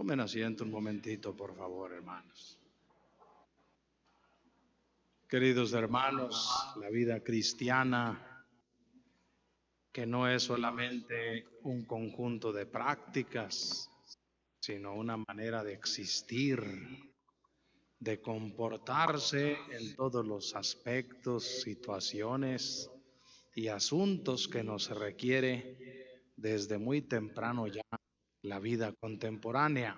Tomen asiento un momentito, por favor, hermanos. Queridos hermanos, la vida cristiana, que no es solamente un conjunto de prácticas, sino una manera de existir, de comportarse en todos los aspectos, situaciones y asuntos que nos requiere desde muy temprano ya la vida contemporánea.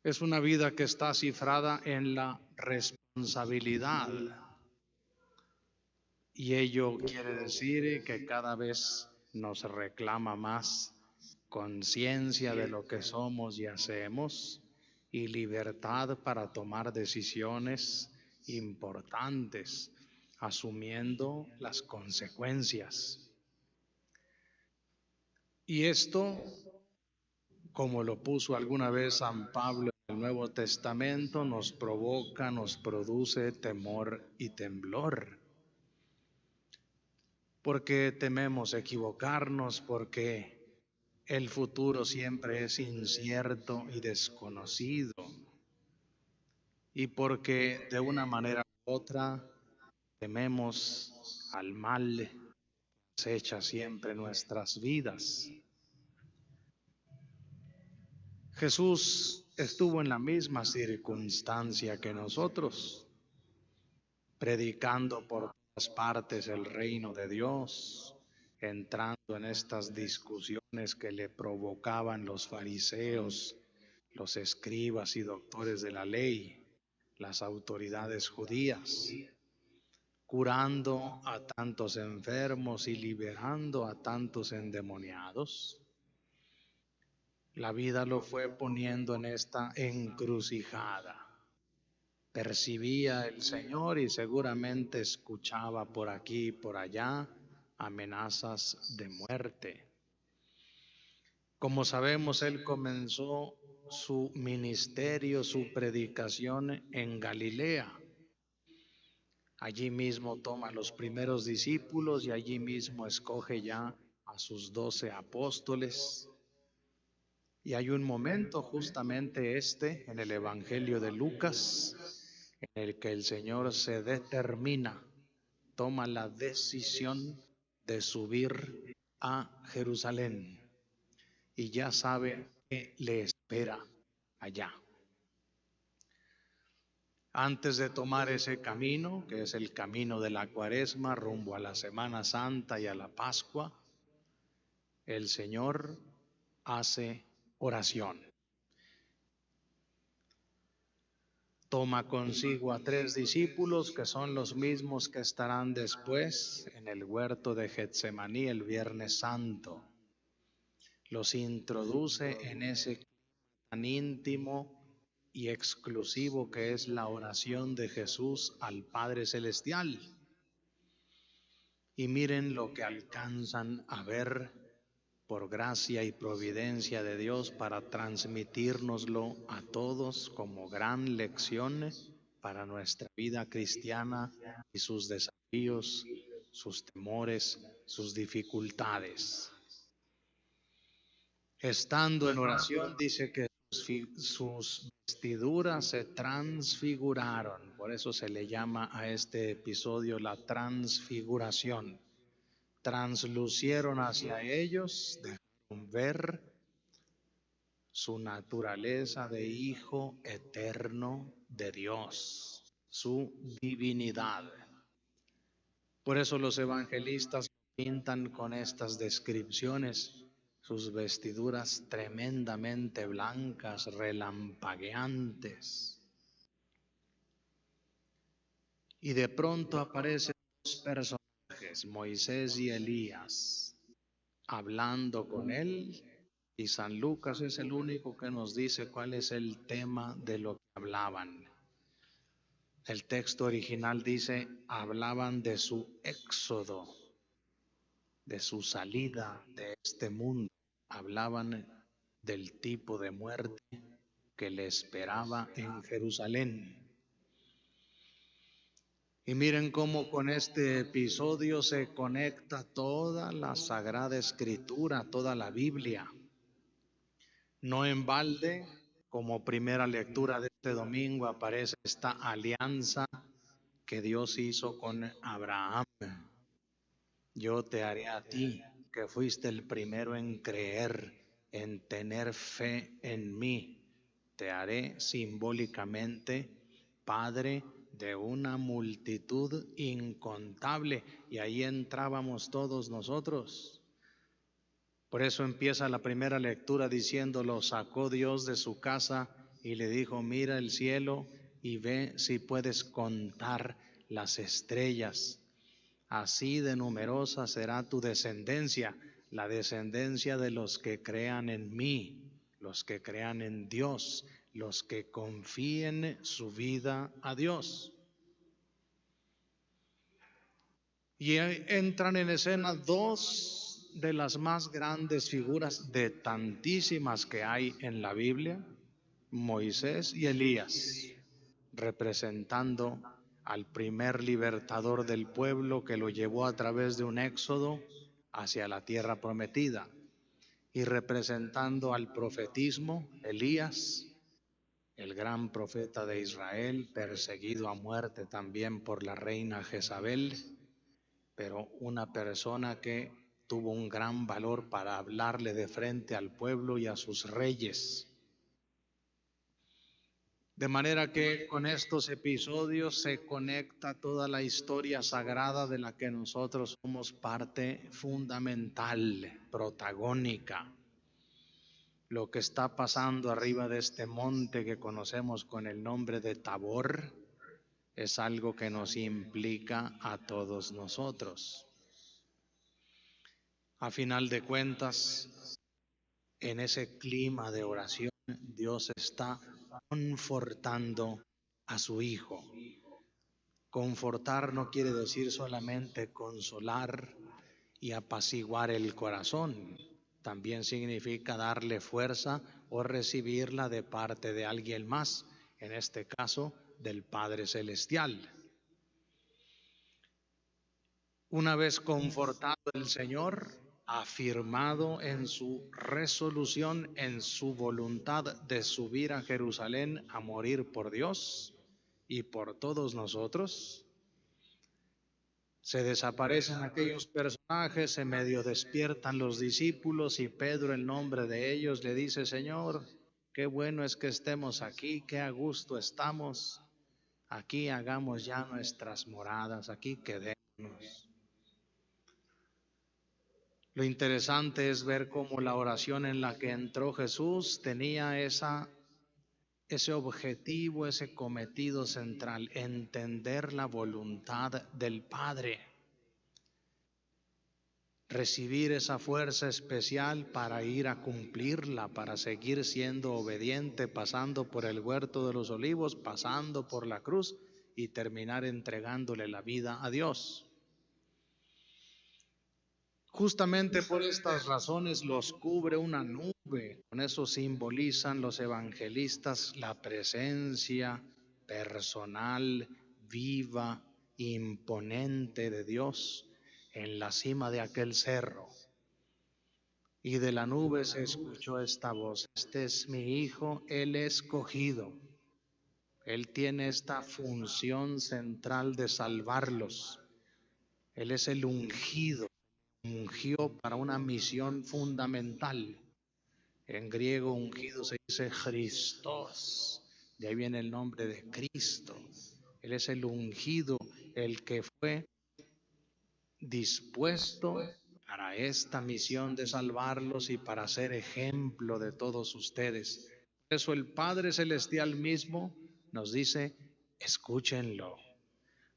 Es una vida que está cifrada en la responsabilidad, y ello quiere decir que cada vez nos reclama más conciencia de lo que somos y hacemos y libertad para tomar decisiones importantes, asumiendo las consecuencias. Y esto, como lo puso alguna vez San Pablo en el Nuevo Testamento, nos provoca, nos produce temor y temblor. Porque tememos equivocarnos, porque el futuro siempre es incierto y desconocido, y porque de una manera u otra tememos al mal que acecha siempre nuestras vidas. Jesús estuvo en la misma circunstancia que nosotros, predicando por todas partes el reino de Dios, entrando en estas discusiones que le provocaban los fariseos, los escribas y doctores de la ley, las autoridades judías, curando a tantos enfermos y liberando a tantos endemoniados. La vida lo fue poniendo en esta encrucijada. Percibía el Señor y seguramente escuchaba por aquí y por allá amenazas de muerte. Como sabemos, Él comenzó su ministerio, su predicación en Galilea. Allí mismo toma a los primeros discípulos y allí mismo escoge ya a sus 12 apóstoles. Y hay un momento, justamente en el Evangelio de Lucas, en el que el Señor se determina, toma la decisión de subir a Jerusalén y ya sabe qué le espera allá. Antes de tomar ese camino, que es el camino de la Cuaresma, rumbo a la Semana Santa y a la Pascua, el Señor hace oración. Toma consigo a 3 discípulos que son los mismos que estarán después en el huerto de Getsemaní el Viernes Santo. Los introduce en ese tan íntimo y exclusivo que es la oración de Jesús al Padre Celestial. Y miren lo que alcanzan a ver por gracia y providencia de Dios para transmitírnoslo a todos como gran lección para nuestra vida cristiana y sus desafíos, sus temores, sus dificultades. Estando en oración, dice que sus vestiduras se transfiguraron. Por eso se le llama a este episodio la transfiguración. Translucieron hacia ellos, dejaron ver su naturaleza de Hijo eterno de Dios, su divinidad. Por eso los evangelistas pintan con estas descripciones sus vestiduras tremendamente blancas, relampagueantes. Y de pronto aparecen 2 personajes, Moisés y Elías, hablando con él, y San Lucas es el único que nos dice cuál es el tema de lo que hablaban. El texto original dice, hablaban de su éxodo, de su salida de este mundo. Hablaban del tipo de muerte que le esperaba en Jerusalén. Y miren cómo con este episodio se conecta toda la Sagrada Escritura, toda la Biblia. No en balde, como primera lectura de este domingo, aparece esta alianza que Dios hizo con Abraham. Yo te haré a ti, que fuiste el primero en creer, en tener fe en mí. Te haré simbólicamente padre de una multitud incontable. Y ahí entrábamos todos nosotros. Por eso empieza la primera lectura diciendo: lo sacó Dios de su casa y le dijo: mira el cielo y ve si puedes contar las estrellas. Así de numerosa será tu descendencia, la descendencia de los que crean en mí, los que crean en Dios, los que confíen su vida a Dios. Y entran en escena dos de las más grandes figuras de tantísimas que hay en la Biblia: Moisés y Elías, representando al primer libertador del pueblo que lo llevó a través de un éxodo hacia la tierra prometida, y representando al profetismo, Elías, el gran profeta de Israel, perseguido a muerte también por la reina Jezabel, pero una persona que tuvo un gran valor para hablarle de frente al pueblo y a sus reyes. De manera que con estos episodios se conecta toda la historia sagrada de la que nosotros somos parte fundamental, protagónica. Lo que está pasando arriba de este monte que conocemos con el nombre de Tabor es algo que nos implica a todos nosotros. A final de cuentas, en ese clima de oración, Dios está confortando a su Hijo. Confortar no quiere decir solamente consolar y apaciguar el corazón. También significa darle fuerza o recibirla de parte de alguien más, en este caso del Padre Celestial. Una vez confortado el Señor, afirmado en su resolución, en su voluntad de subir a Jerusalén a morir por Dios y por todos nosotros, se desaparecen aquellos personajes, se medio despiertan los discípulos y Pedro, en nombre de ellos, le dice: Señor, qué bueno es que estemos aquí, qué a gusto estamos, aquí hagamos ya nuestras moradas, aquí quedémonos. Lo interesante es ver cómo la oración en la que entró Jesús tenía ese objetivo, ese cometido central: entender la voluntad del Padre, recibir esa fuerza especial para ir a cumplirla, para seguir siendo obediente, pasando por el huerto de los olivos, pasando por la cruz y terminar entregándole la vida a Dios. Justamente por estas razones los cubre una nube. Con eso simbolizan los evangelistas la presencia personal, viva, imponente de Dios en la cima de aquel cerro. Y de la nube se escuchó esta voz: este es mi Hijo, el escogido. Él tiene esta función central de salvarlos. Él es el ungido. Ungió para una misión fundamental. En griego ungido se dice Christos, de ahí viene el nombre de Cristo. Él es el ungido, el que fue dispuesto para esta misión de salvarlos y para ser ejemplo de todos ustedes. Por eso el Padre Celestial mismo nos dice: escúchenlo,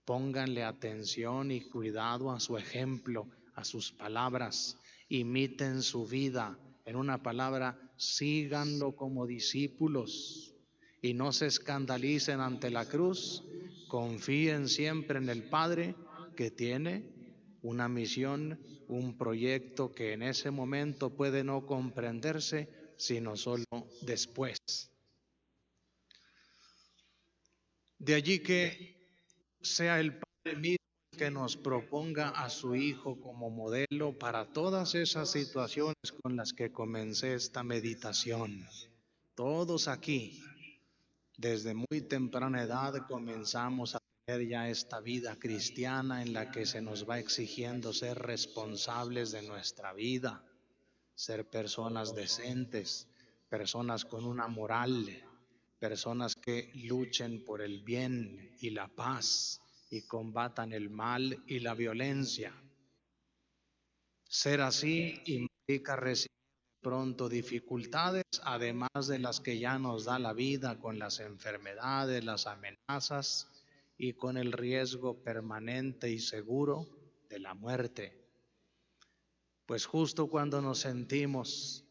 pónganle atención y cuidado a su ejemplo, a sus palabras, imiten su vida. En una palabra, síganlo como discípulos y no se escandalicen ante la cruz. Confíen siempre en el Padre, que tiene una misión, un proyecto que en ese momento puede no comprenderse, sino solo después. De allí que sea el Padre mismo que nos proponga a su Hijo como modelo para todas esas situaciones con las que comencé esta meditación. Todos aquí, desde muy temprana edad, comenzamos a tener ya esta vida cristiana en la que se nos va exigiendo ser responsables de nuestra vida, ser personas decentes, personas con una moral, personas que luchen por el bien y la paz y combatan el mal y la violencia. Ser así implica recibir pronto dificultades, además de las que ya nos da la vida con las enfermedades, las amenazas y con el riesgo permanente y seguro de la muerte. Pues justo cuando nos sentimos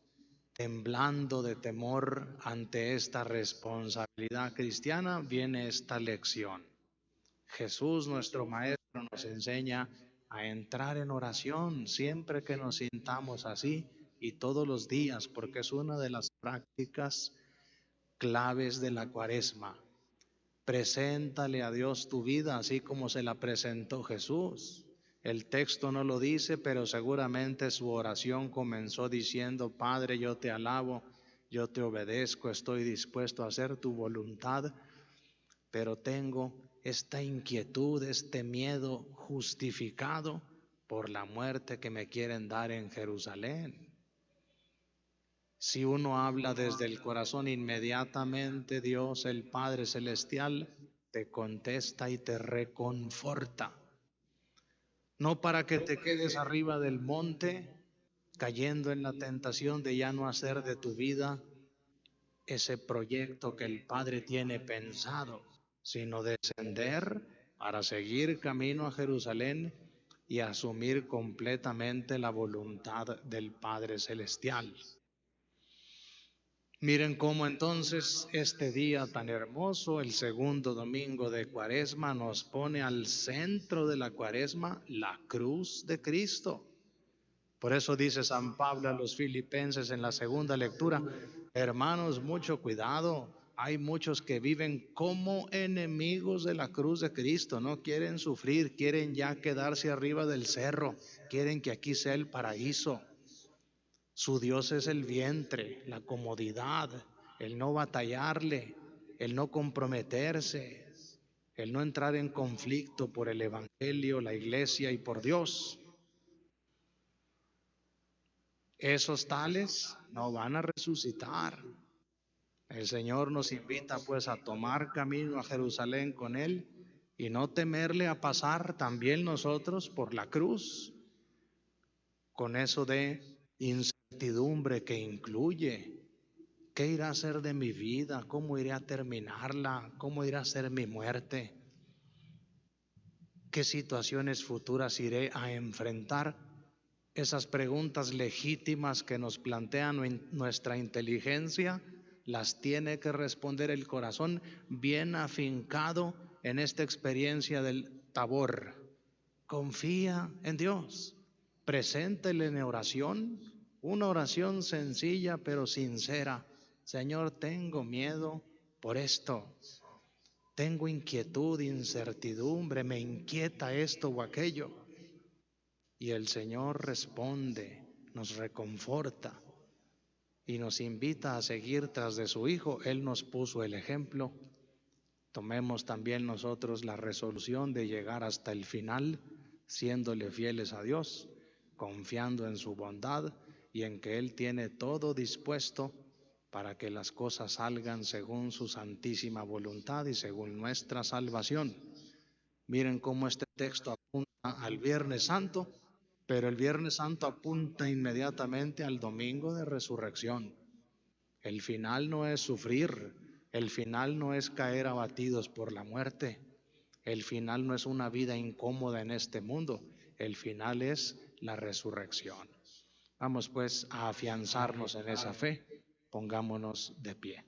temblando de temor ante esta responsabilidad cristiana, viene esta lección. Jesús, nuestro Maestro, nos enseña a entrar en oración siempre que nos sintamos así y todos los días, porque es una de las prácticas claves de la Cuaresma. Preséntale a Dios tu vida así como se la presentó Jesús. El texto no lo dice, pero seguramente su oración comenzó diciendo: Padre, yo te alabo, yo te obedezco, estoy dispuesto a hacer tu voluntad, pero tengo esta inquietud, este miedo justificado por la muerte que me quieren dar en Jerusalén. Si uno habla desde el corazón, inmediatamente Dios, el Padre Celestial, te contesta y te reconforta. No para que te quedes arriba del monte, cayendo en la tentación de ya no hacer de tu vida ese proyecto que el Padre tiene pensado, sino descender para seguir camino a Jerusalén y asumir completamente la voluntad del Padre Celestial. Miren cómo entonces este día tan hermoso, el segundo domingo de Cuaresma, nos pone al centro de la Cuaresma la cruz de Cristo. Por eso dice San Pablo a los filipenses en la segunda lectura: hermanos, mucho cuidado. Hay muchos que viven como enemigos de la cruz de Cristo, no quieren sufrir, quieren ya quedarse arriba del cerro, quieren que aquí sea el paraíso. Su Dios es el vientre, la comodidad, el no batallarle, el no comprometerse, el no entrar en conflicto por el Evangelio, la iglesia y por Dios. Esos tales no van a resucitar. El Señor nos invita pues a tomar camino a Jerusalén con Él y no temerle a pasar también nosotros por la cruz, con eso de incertidumbre que incluye: ¿qué irá a ser de mi vida? ¿Cómo iré a terminarla? ¿Cómo irá a ser mi muerte? ¿Qué situaciones futuras iré a enfrentar? Esas preguntas legítimas que nos plantean nuestra inteligencia, las tiene que responder el corazón bien afincado en esta experiencia del Tabor. Confía en Dios, preséntele en oración, una oración sencilla pero sincera: Señor, tengo miedo por esto, tengo inquietud, incertidumbre, me inquieta esto o aquello. Y el Señor responde, nos reconforta y nos invita a seguir tras de su Hijo. Él nos puso el ejemplo. Tomemos también nosotros la resolución de llegar hasta el final, siéndole fieles a Dios, confiando en su bondad y en que Él tiene todo dispuesto para que las cosas salgan según su santísima voluntad y según nuestra salvación. Miren cómo este texto apunta al Viernes Santo, pero el Viernes Santo apunta inmediatamente al domingo de resurrección. El final no es sufrir, el final no es caer abatidos por la muerte, el final no es una vida incómoda en este mundo, el final es la resurrección. Vamos pues a afianzarnos en esa fe, pongámonos de pie.